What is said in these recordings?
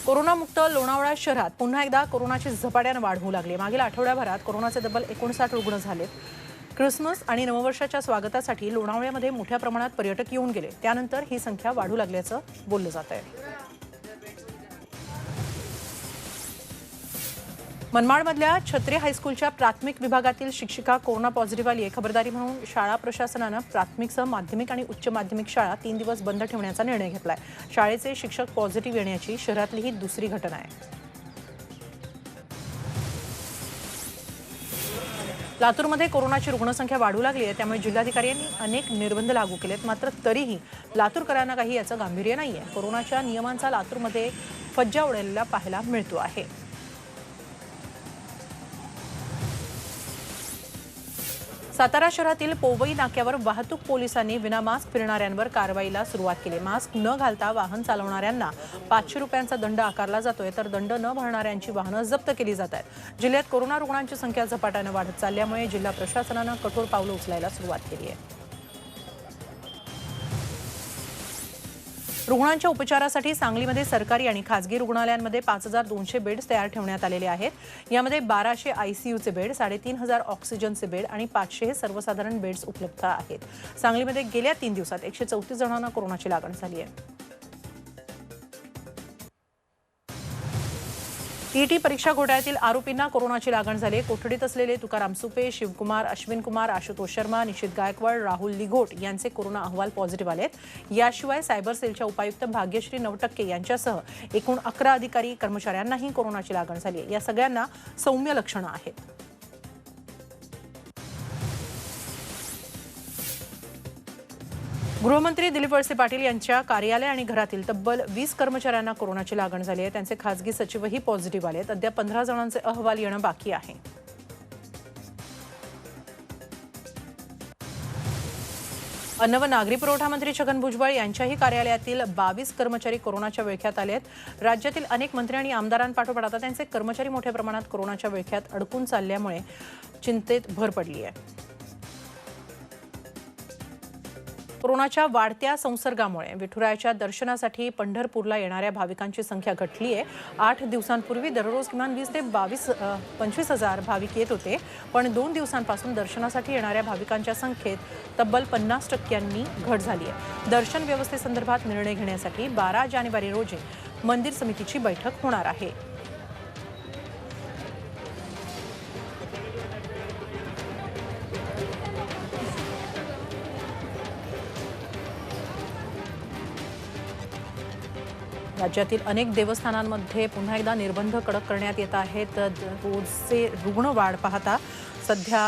कोरोनामुक्त लोणावळा शहरात पुन्हा एकदा कोरोनाची झपाट्याने वाढ होऊ लागली। मागील आठवड्याभरात कोरोनाचे तब्बल 59 रुग्ण झालेत। ख्रिसमस आणि नववर्षाच्या स्वागतासाठी लोणावळ्यामध्ये मोठ्या प्रमाणात पर्यटक येऊन गेले। त्यानंतर ही संख्या वाढू लागल्याचं बोललं जात आहे। मनमाडमधल्या छत्रे हायस्कूलच्या प्राथमिक विभागातील शिक्षिका कोरोना पॉझिटिव्ह आली आहे। खबरदारी म्हणून शाळा प्रशासनानं प्राथमिकसह माध्यमिक आणि उच्च माध्यमिक शाळा 3 दिवस बंद ठेवण्याचा निर्णय घेतलाय। शाळेचे शिक्षक पॉझिटिव्ह येण्याची शहरातली ही दुसरी घटना आहे। लातूरमध्ये कोरोनाची रुग्णसंख्या वाढू लागली आहे, त्यामुळे जिल्हाधिकाऱ्यांनी अनेक निर्बंध लागू केलेत। मात्र तरीही लातूरकरांना काही याचं गांभीर्य नाहीये। कोरोनाच्या नियमांचा लातूरमध्ये फज्जा उडलेला पाहायला मिळतो आहे। सातारा शहरातील पोवई नाक्यावर वाहतूक पोलिसांनी विनामास्क फिरणाऱ्यांवर कारवाईला सुरुवात केली। मास्क न घालता वाहन चालवणाऱ्यांना 500 रुपयांचा दंड आकारला जातोय, तर दंड न भरणाऱ्यांची वाहनं जप्त केली जात आहेत। जिल्ह्यात कोरोना रुग्णांची संख्या झपाट्याने वाढत चालल्यामुळे जिल्हा प्रशासनानं कठोर पावलं उचलायला सुरुवात केली आहे। रुग्णांच्या उपचारासाठी सांगलीमध्ये सरकारी आणि खासगी रुग्णालयांमध्ये 5200 बेड्स तयार ठेवण्यात आलेले आहेत। यामध्ये 1200 आयसीयूचे बेड, 3500 ऑक्सिजनचे बेड आणि 500 हे सर्वसाधारण बेड्स उपलब्ध आहेत। सांगलीमध्ये गेल्या 3 दिवसात 134 जणांना कोरोनाची लागण झाली आहे। टीईटी परीक्षा घोटाळ्यातील आरोपींना कोरोनाची लागण झाली। कोठडीत असलेले तुकाराम सुपे, शिवकुमार, अश्विन कुमार, आशुतोष शर्मा, निशित गायकवाड, राहुल लिघोट यांचे कोरोना अहवाल पॉझिटिव्ह आलेत। याशिवाय सायबर सेलच्या उपायुक्त भाग्यश्री नवटक्के यांच्यासह एकूण 11 अधिकारी कर्मचाऱ्यांनाही कोरोनाची लागण झाली आहे। या सगळ्यांना सौम्य लक्षणं आहेत। गृहमंत्री दिलीप वळसे पाटील यांच्या कार्यालय आणि घरातील तब्बल 20 कर्मचाऱ्यांना कोरोनाची लागण झाली आहे। त्यांचे खासगी सचिवही पॉझिटिव्ह आलेत। अद्याप 15 जणांचे अहवाल येणं बाकी आहे। अन्न व नागरी पुरवठा मंत्री छगन भुजबळ यांच्याही कार्यालयातील 22 कर्मचारी कोरोनाच्या विळख्यात आले आहेत। राज्यातील अनेक मंत्री आणि आमदारांपाठोपाठ आता त्यांचे कर्मचारी मोठ्या प्रमाणात कोरोनाच्या विळख्यात अडकून चालल्यामुळे चिंतेत भर पडली आहे। कोरोनाच्या वाढत्या संसर्गामुळे विठुरायाच्या दर्शनासाठी पंढरपूरला येणाऱ्या भाविकांची संख्या घटली आहे। 8 दिवसांपूर्वी दररोज किमान 20 ते 25 हजार भाविक येत होते, पण 2 दिवसांपासून दर्शनासाठी येणाऱ्या भाविकांच्या संख्येत तब्बल 50% घट झाली आहे। दर्शन व्यवस्थेसंदर्भात निर्णय घेण्यासाठी 12 जानेवारी रोजी मंदिर समितीची बैठक होणार आहे। राज्यातील अनेक देवस्थानांमध्ये पुन्हा एकदा निर्बंध कडक करण्यात येत आहेत। रोजचे रुग्ण वाढ पाहता सध्या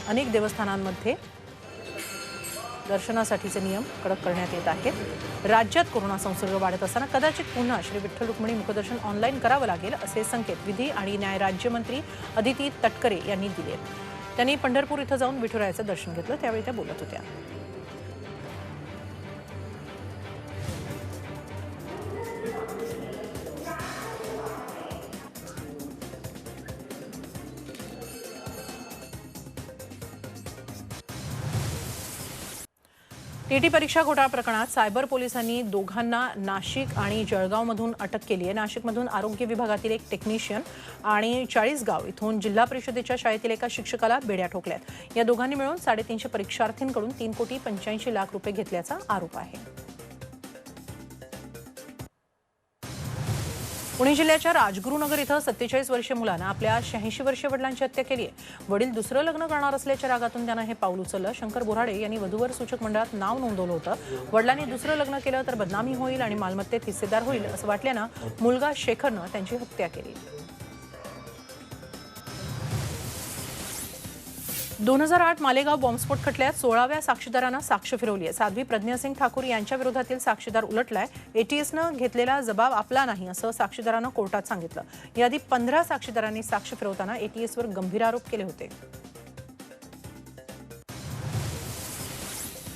अनेक देवस्थानांमध्ये दर्शनासाठीचे नियम कडक करण्यात येत आहेत। राज्यात कोरोना संसर्ग वाढत असताना कदाचित पुन्हा श्री विठ्ठल रुक्मिणी मुखदर्शन ऑनलाईन करावं लागेल असे संकेत विधी आणि न्याय राज्यमंत्री अदिती तटकरे यांनी दिले। त्यांनी पंढरपूर इथं जाऊन विठुरायाचं दर्शन घेतलं, त्यावेळी त्या बोलत होत्या। टीटी परीक्षा घोटाळा प्रकरणात सायबर पोलिसांनी दोघांना नाशिक आणि जळगावमधून अटक केली आहे। नाशिकमधून आरोग्य विभागातील एक टेक्निशियन आणि 40गाव इथून जिल्हा परिषदेच्या शाळेतील एका शिक्षकाला बेड्या ठोकल्यात। या दोघांनी मिळून 350 परीक्षार्थींकडून 3,85,00,000 रुपये घेतल्याचा आरोप आहे। पुणे जिल्ह्याच्या राजगुरुनगर इथं 47 वर्षीय मुलानं आपल्या 86 वर्षीय वडिलांची हत्या केली आहे। वडील दुसरं लग्न करणार असल्याच्या रागातून त्यानं हे पाऊल उचललं। शंकर बोराडे यांनी वधूवर सूचक मंडळात नाव नोंदवलं होतं। वडिलांनी दुसरं लग्न केलं तर बदनामी होईल आणि मालमत्तेत हिस्सेदार होईल असं वाटल्यानं मुलगा शेखरनं त्यांची हत्या केली। 2008 मालेगाव बॉम्बस्फोट खटल्यात 16व्या साक्षीदारानं साक्ष फिरवली आहे। साध्वी प्रज्ञासिंग ठाकूर यांच्या विरोधातील साक्षीदार उलटलाय। एटीएसनं घेतलेला जबाब आपला नाही असं साक्षीदारानं कोर्टात सांगितलं। याआधी 15 साक्षीदारांनी साक्ष फिरवताना एटीएसवर गंभीर आरोप केले होते।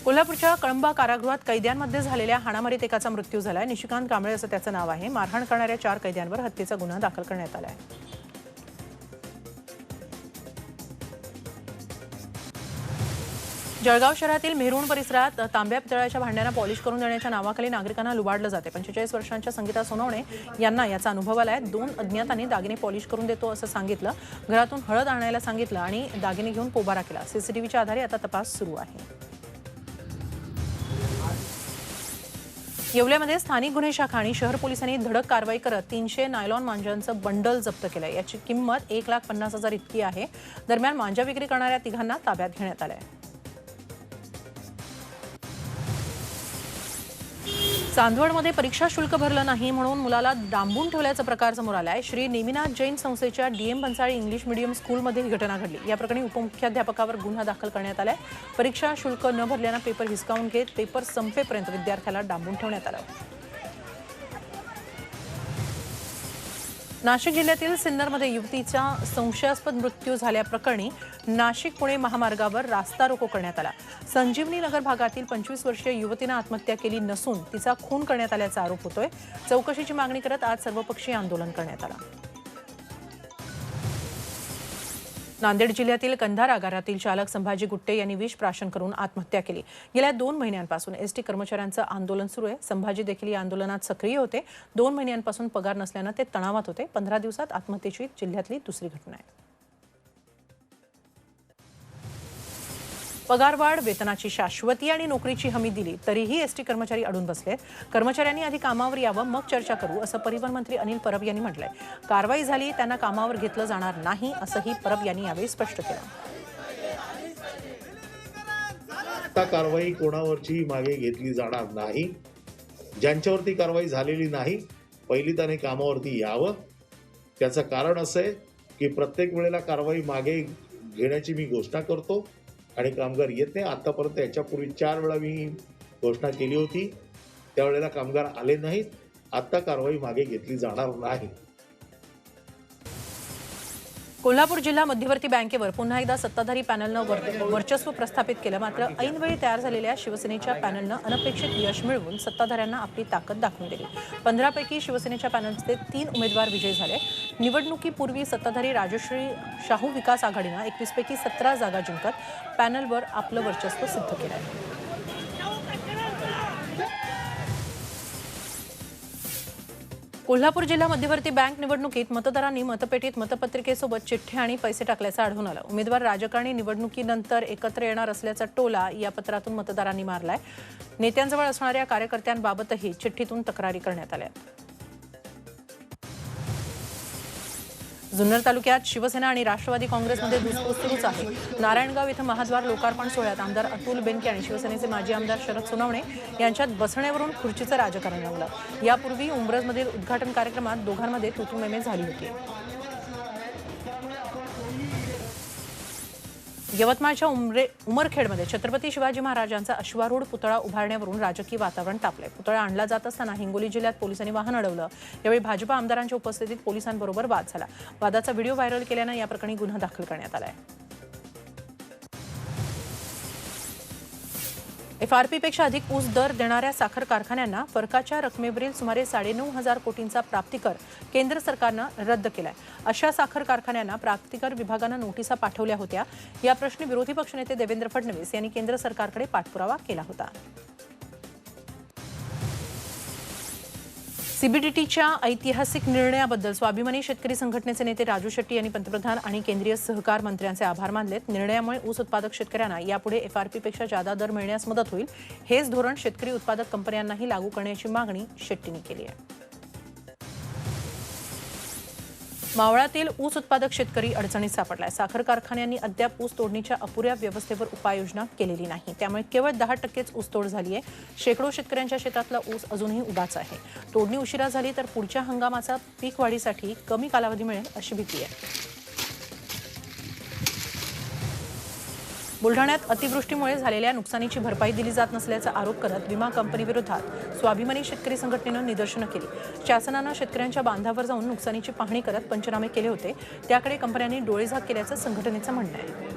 कोल्हापूरच्या कळंबा कारागृहात कैद्यांमध्ये झालेल्या हाणामारीत एकाचा मृत्यू झालाय। निशिकांत कांबळे असं त्याचं नाव आहे। मारहाण करणाऱ्या 4 कैद्यांवर हत्येचा गुन्हा दाखल करण्यात आलाय। जळगाव शहरातील मेहरुण परिसरात तांब्या पितळाच्या भांड्यांना पॉलिश करून देण्याच्या नावाखाली नागरिकांना लुबाडलं जाते। 45 वर्षांच्या संगीता सोनवणे यांना याचा अनुभव आलाय। 2 अज्ञातांनी दागिने पॉलिश करून देतो असं सांगितलं, घरातून हळद आणायला सांगितलं आणि दागिने घेऊन पोबारा केला। सीसीटीव्हीच्या आधारे आता तपास सुरू आहे। येवल्यामध्ये स्थानिक गुन्हे शाखा आणि शहर पोलिसांनी धडक कारवाई करत 300 नायलॉन मांजांचं बंडल जप्त केलंय। याची किंमत 1,50,000 इतकी आहे। दरम्यान मांजा विक्री करणाऱ्या तिघांना ताब्यात घेण्यात आलंय। चांदवडमध्ये परीक्षा शुल्क भरलं नाही म्हणून मुलाला डांबून ठेवल्याचा प्रकार समोर आलाय। श्री नेमिनाथ जैन संस्थेच्या डीएम भन्साळी इंग्लिश मीडियम स्कूलमध्ये ही घटना घडली। या प्रकरणी उपमुख्याध्यापकावर गुन्हा दाखल करण्यात आलाय। परीक्षा शुल्क न भरल्यानं पेपर हिसकावून घेत पेपर संपेपर्यंत विद्यार्थ्याला डांबून ठेवण्यात आलं। नाशिक जिल्ह्यातील सिन्नरमध्ये युवतीचा संशयास्पद मृत्यू झाल्याप्रकरणी नाशिक पुणे महामार्गावर रास्ता रोको करण्यात आला। संजीवनी नगर भागातील 25 वर्षीय युवतीनं आत्महत्या केली नसून तिचा खून करण्यात आल्याचा आरोप होतोय। चौकशीची मागणी करत आज सर्वपक्षीय आंदोलन करण्यात आलं। नांदेड जिल्ह्यातील कंधार आगारातील चालक संभाजी गुट्टे यांनी विष प्राशन करून आत्महत्या केली। गेल्या 2 महिन्यांपासून एसटी कर्मचाऱ्यांचं आंदोलन सुरू आहे। संभाजी देखील या आंदोलनात सक्रिय होते। 2 महिन्यांपासून पगार नसल्यानं ते तणावात होते। 15 दिवसात आत्महत्येची जिल्ह्यातली दुसरी घटना आहे। पगारवाढ, वेतनाची शाश्वती आणि नोकरीची हमी दिली तरीही एसटी कर्मचारी अडून बसलेत। कर्मचाऱ्यांनी आधी कामावर यावं मग चर्चा करू असं परिवहन मंत्री अनिल परब यांनी म्हटलंय। कारवाई झाली त्यांना कामावर घेतलं जाणार नाही असंही परब यांनी यावेळी स्पष्ट केलं। आता कारवाई कोणावरची मागे घेतली जाणार नाही। ज्यांच्यावरती कारवाई झालेली नाही पहिली त्याने कामावरती यावं। त्याचं कारण असं आहे की प्रत्येक वेळेला कारवाई मागे घेण्याची मी घोषणा करतो आणि कामगार येत नाही। आतापर्यंत याच्यापूर्वी 4 वेळा मी घोषणा केली होती, त्यावेळेला कामगार आले नाहीत। आता कारवाई मागे घेतली जाणार नाही। कोल्हापूर जिल्हा मध्यवर्ती बँकेवर पुन्हा एकदा सत्ताधारी पॅनलनं वर्चस्व प्रस्थापित केलं। मात्र ऐनवेळी तयार झालेल्या शिवसेनेच्या पॅनलनं अनपेक्षित यश मिळवून सत्ताधाऱ्यांना आपली ताकद दाखवून दिली। 15 पैकी शिवसेनेच्या पॅनलचे 3 उमेदवार विजयी झाले। निवडणुकीपूर्वी सत्ताधारी राजश्री शाहू विकास आघाडीनं 21 पैकी 17 जागा जिंकत पॅनलवर आपलं वर्चस्व सिद्ध केलं आहे। कोल्हापूर जिल्हा मध्यवर्ती बँक निवडणुकीत मतदारांनी मतपेटीत मतपत्रिकेसोबत चिठ्ठ्या आणि पैसे टाकल्याचं आढळून आलं। उमेदवार राजकारणी निवडणुकीनंतर एकत्र येणार असल्याचा टोला या पत्रातून मतदारांनी मारलाय। नेत्यांजवळ असणाऱ्या कार्यकर्त्यांबाबतही चिठ्ठीतून तक्रारी करण्यात आल्या। जुन्नर तालुक्यात शिवसेना आणि राष्ट्रवादी काँग्रेसमध्ये धुसफूस सुरूच आहे। नारायणगाव इथं महाद्वार लोकार्पण सोहळ्यात आमदार अतुल बेनके आणि शिवसेनेचे माजी आमदार शरद सोनवणे यांच्यात बसण्यावरून खुर्चीचं राजकारण रंगलं। यापूर्वी उंब्रजमधील उद्घाटन कार्यक्रमात दोघांमध्ये तुतुमेमे झाली होती। यवतमाळच्या उमरखेडमध्ये छत्रपती शिवाजी महाराजांचा अश्वारूढ पुतळा उभारण्यावरून राजकीय वातावरण तापलंय। पुतळा आणला जात असताना हिंगोली जिल्ह्यात पोलिसांनी वाहन अडवलं। यावेळी भाजपा आमदारांच्या उपस्थितीत पोलिसांबरोबर वाद झाला। वादाचा व्हिडिओ व्हायरल केल्यानं या प्रकरणी गुन्हा दाखल करण्यात आलाय। एफआरपीपेक्षा अधिक ऊस दर देणाऱ्या साखर कारखान्यांना फरकाच्या रकमेवरील सुमारे 9.5 कोटींचा प्राप्तिकर केंद्र सरकारनं रद्द केलाय। अशा साखर कारखान्यांना प्राप्तिकर विभागानं नोटिसा पाठवल्या होत्या। या प्रश्नी विरोधी पक्षनेते देवेंद्र फडणवीस यांनी केंद्र सरकारकडे पाठपुरावा केला होता। सीबीडीटीच्या ऐतिहासिक निर्णयाबद्दल स्वाभिमानी शेतकरी संघटनेचे नेते राजू शेट्टी यांनी पंतप्रधान आणि केंद्रीय सहकार मंत्र्यांचे आभार मानलेत। निर्णयामुळे ऊस उत्पादक शेतकऱ्यांना यापुढे एफआरपीपेक्षा जादा दर मिळण्यास मदत होईल। हेच धोरण शेतकरी उत्पादक कंपन्यांनाही लागू करण्याची मागणी शेट्टींनी केली आहे। मावळातील ऊस उत्पादक शेतकरी अडचणीत सापडलाय। साखर कारखान्यांनी अद्याप ऊस तोडणीच्या अपुऱ्या व्यवस्थेवर उपाययोजना केलेली नाही। त्यामुळे केवळ 10%च ऊसतोड झाली आहे। शेकडो शेतकऱ्यांच्या शेतातला ऊस अजूनही उभाच आहे। तोडणी उशिरा झाली तर पुढच्या हंगामाचा पीक वाढीसाठी कमी कालावधी मिळेल अशी भीती आहे। बुलढाण्यात अतिवृष्टीमुळे झालेल्या नुकसानीची भरपाई दिली जात नसल्याचा आरोप करत विमा कंपनीविरोधात स्वाभिमानी शेतकरी संघटनेनं निदर्शनं केली। शासनानं शेतकऱ्यांच्या बांधावर जाऊन नुकसानीची पाहणी करत पंचनामे केले होते, त्याकडे कंपन्यांनी डोळेझाक केल्याचं संघटनेचं म्हणणं आहे।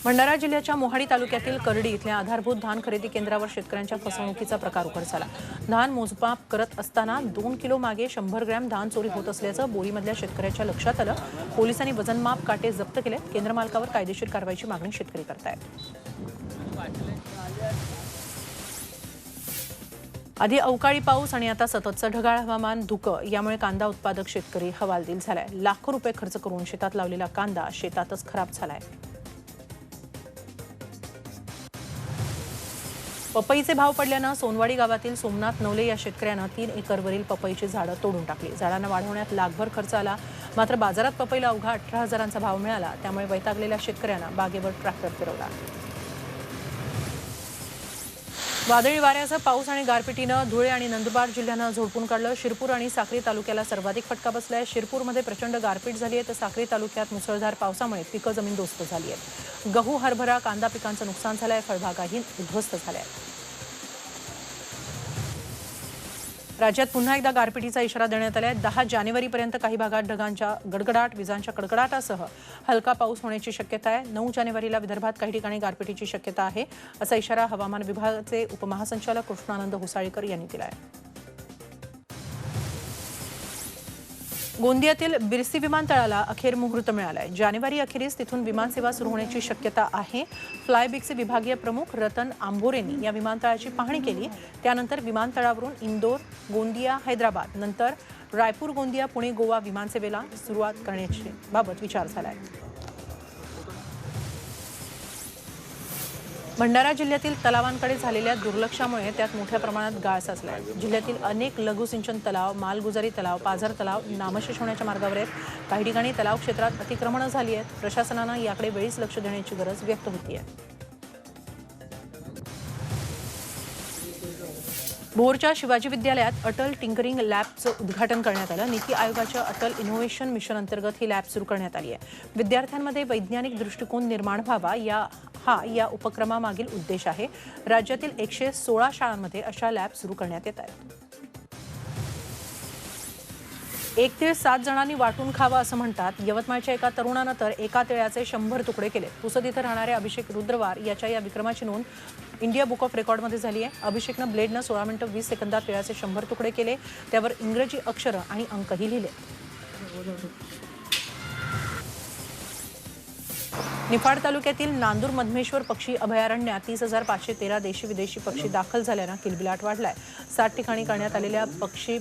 भंडारा जिल्ह्याच्या मोहाडी तालुक्यातील करडी इथल्या आधारभूत धान खरेदी केंद्रावर शेतकऱ्यांच्या फसवणुकीचा प्रकार उघड झाला. धान मोजमाप करत असताना 2 किलो मागे 100 ग्रॅम धान चोरी होत असल्याचं बोरीमधल्या शेतकऱ्याच्या लक्षात आलं. पोलिसांनी वजनमाप काटे जप्त केले. केंद्र मालकावर कायदेशीर कारवाईची मागणी शेतकरी करतायत. आधी अवकाळी पाऊस आणि आता सततचं ढगाळ हवामान, धुकं यामुळे कांदा उत्पादक शेतकरी हवालदिल झालाय. लाखो रुपये खर्च करून शेतात लावलेला कांदा शेतातच खराब झालाय. पपईचे भाव पडल्यानं सोनवाडी गावातील सोमनाथ नवले या शेतकऱ्यानं 3 एकरवरील पपईची झाडं तोडून टाकली. झाडांना वाढवण्यात लाखभर खर्च आला. मात्र बाजारात पपईला अवघा 18,000चा भाव मिळाला. त्यामुळे वैतागलेल्या शेतकऱ्यांना बागेवर ट्रॅक्टर फिरवला. वादळी वाऱ्यासह पाऊस आणि गारपिटीनं धुळे आणि नंदुरबार जिल्ह्यांना झोडपून काढलं. शिरपूर आणि साक्री तालुक्याला सर्वाधिक फटका बसलाय. शिरपूरमध्ये प्रचंड गारपीट झाली आहे तर साक्री तालुक्यात मुसळधार पावसामुळे पिकं जमीनदोस्त झाली आहेत. गहू, हरभरा, कांदा पिकांचं नुकसान झालंय. फळबागाही उद्ध्वस्त झाल्या आहेत. राज्यात पुन्हा एकदा गारपिटीचा इशारा देण्यात आलाय. 10 जानेवारीपर्यंत काही भागात ढगांच्या गडगडाट, विजांच्या कडकडाटासह हलका पाऊस होण्याची शक्यता आहे. 9 जानेवारीला विदर्भात काही ठिकाणी गारपिटीची शक्यता आहे असा इशारा हवामान विभागाचे उपमहासंचालक कृष्णानंद हुसाळीकर यांनी दिला आहे. गोंदियातील बिरसी विमानतळाला अखेर मुहूर्त मिळालाय. जानेवारी अखेरीस तिथून विमानसेवा सुरू होण्याची शक्यता आहे. फ्लायबिगचे विभागीय प्रमुख रतन आंबोरेंनी या विमानतळाची पाहणी केली. त्यानंतर विमानतळावरून इंदोर, गोंदिया, हैदराबाद, नंतर रायपूर, गोंदिया, पुणे, गोवा विमानसेवेला सुरुवात करण्याची बाबत विचार झालाय. भंडारा जिल्ह्यातील तलावांकडे झालेल्या दुर्लक्षामुळे त्यात मोठ्या प्रमाणात गाळ साचलाय. जिल्ह्यातील अनेक लघुसिंचन तलाव, मालगुजारी तलाव, पाझर तलाव नामशेष होण्याच्या मार्गावर आहेत. काही ठिकाणी तलाव क्षेत्रात अतिक्रमणं झाली आहेत. प्रशासनानं याकडे वेळीच लक्ष देण्याची गरज व्यक्त होतीये. भोरच्या शिवाजी विद्यालयात अटल टिंकरिंग लॅबचं उद्घाटन करण्यात आलं. नीती आयोगाच्या अटल इनोव्हेशन मिशन अंतर्गत ही लॅब सुरू करण्यात आली आहे. विद्यार्थ्यांमध्ये वैज्ञानिक दृष्टिकोन निर्माण व्हावा या उपक्रमामागील उद्देश आहे. राज्यातील 116 शाळांमध्ये अशा लॅब सुरू करण्यात येत आहेत. 1 तीळ 7 जणांनी वाटून खावं असं म्हणतात. यवतमाळच्या एका तरुणानं तर एका तिळाचे 100 तुकडे केले. पुसद इथं राहणारे अभिषेक रुद्रवार याच्या या विक्रमाची नोंद इंडिया बुक ऑफ रेकॉर्डमध्ये झाली आहे. अभिषेकनं ब्लेडनं 16 मिनिटं 20 सेकंदात तिळाचे 100 तुकडे केले. त्यावर इंग्रजी अक्षरं आणि अंकही लिहिले. निफाड तालुक्यातील नांदूर मधमेश्वर पक्षी अभयारण्यात 30,513 देशी विदेशी पक्षी दाखल झाल्यानं किलबिलाट वाढलाय. 60 ठिकाणी करण्यात आलेल्या पक्षी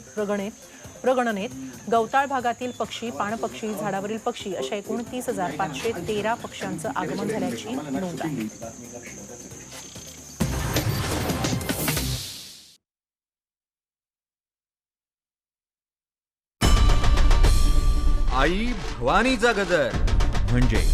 प्रगणनेत गवताळ भागातील पक्षी, पाणपक्षी, झाडावरील पक्षी अशा एकूण 30,513 पक्ष्यांचं आगमन झाल्याची नोंद आहे. आई भवानीचा गजर म्हणजे